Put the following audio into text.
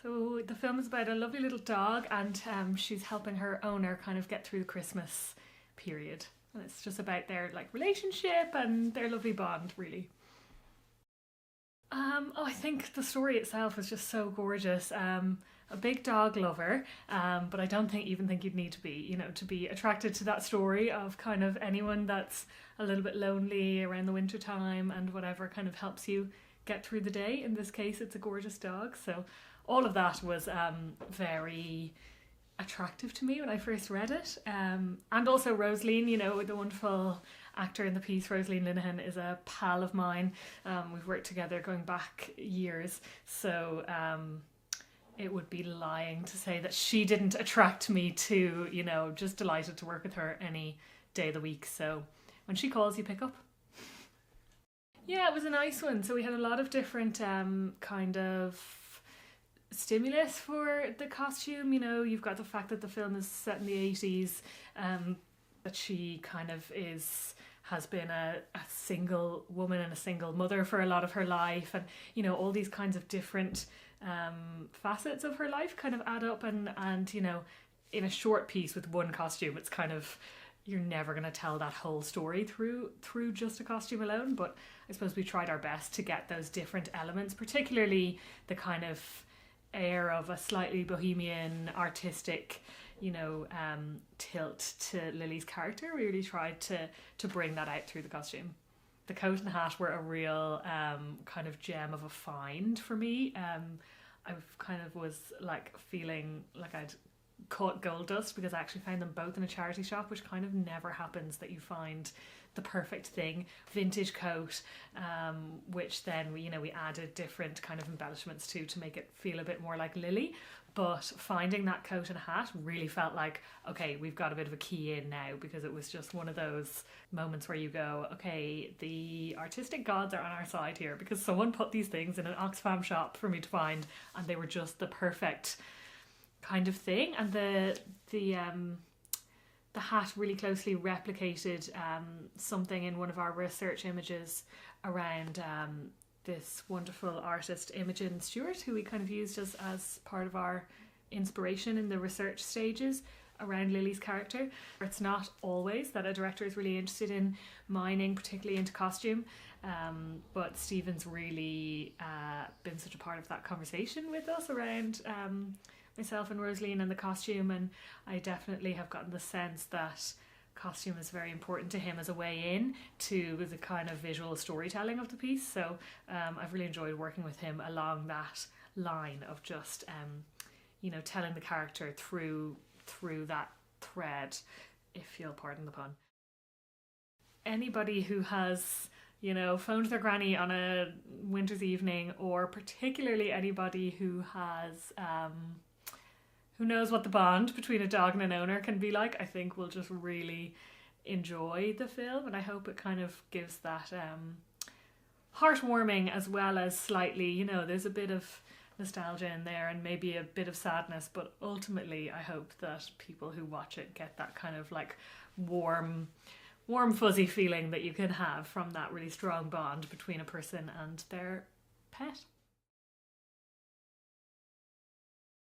So the film is about a lovely little dog, and she's helping her owner kind of get through the Christmas period. And it's just about their like relationship and their lovely bond, really. I think the story itself is just so gorgeous. A big dog lover, but I don't think you'd need to be, to be attracted to that story of kind of anyone that's a little bit lonely around the winter time and whatever kind of helps you get through the day. In this case, it's a gorgeous dog. So all of that was very attractive to me when I first read it. And also Rosaleen, the wonderful actor in the piece, Rosaleen Linehan, is a pal of mine. We've worked together going back years. So it would be lying to say that she didn't attract me to, just delighted to work with her any day of the week. So when she calls, you pick up. Yeah, it was a nice one. So we had a lot of different kind of stimulus for the costume. You've got the fact that the film is set in the 80s, that she kind of has been a single woman and a single mother for a lot of her life, and all these kinds of different facets of her life kind of add up, and in a short piece with one costume, it's kind of, you're never going to tell that whole story through just a costume alone. But I suppose we tried our best to get those different elements, particularly the kind of air of a slightly bohemian, artistic, tilt to Lily's character. We really tried to bring that out through the costume. The coat and hat were a real kind of gem of a find for me. I kind of was like feeling like I'd caught gold dust, because I actually found them both in a charity shop, which kind of never happens, that you find the perfect thing. Vintage coat, which then we added different kind of embellishments to make it feel a bit more like Lily. But finding that coat and hat really felt like, okay, we've got a bit of a key in now, because it was just one of those moments where you go, okay, the artistic gods are on our side here, because someone put these things in an Oxfam shop for me to find, and they were just the perfect kind of thing. And the hat really closely replicated something in one of our research images around this wonderful artist Imogen Stewart, who we kind of used as part of our inspiration in the research stages around Lily's character. It's not always that a director is really interested in mining particularly into costume, but Stephen's really been such a part of that conversation with us around myself and Rosaleen and the costume, and I definitely have gotten the sense that costume is very important to him as a way in to the kind of visual storytelling of the piece. So I've really enjoyed working with him along that line of just telling the character through that thread, if you'll pardon the pun. Anybody who has phoned their granny on a winter's evening, or particularly anybody who has who knows what the bond between a dog and an owner can be like, I think will just really enjoy the film. And I hope it kind of gives that heartwarming, as well as slightly, there's a bit of nostalgia in there and maybe a bit of sadness, but ultimately I hope that people who watch it get that kind of like warm fuzzy feeling that you can have from that really strong bond between a person and their pet.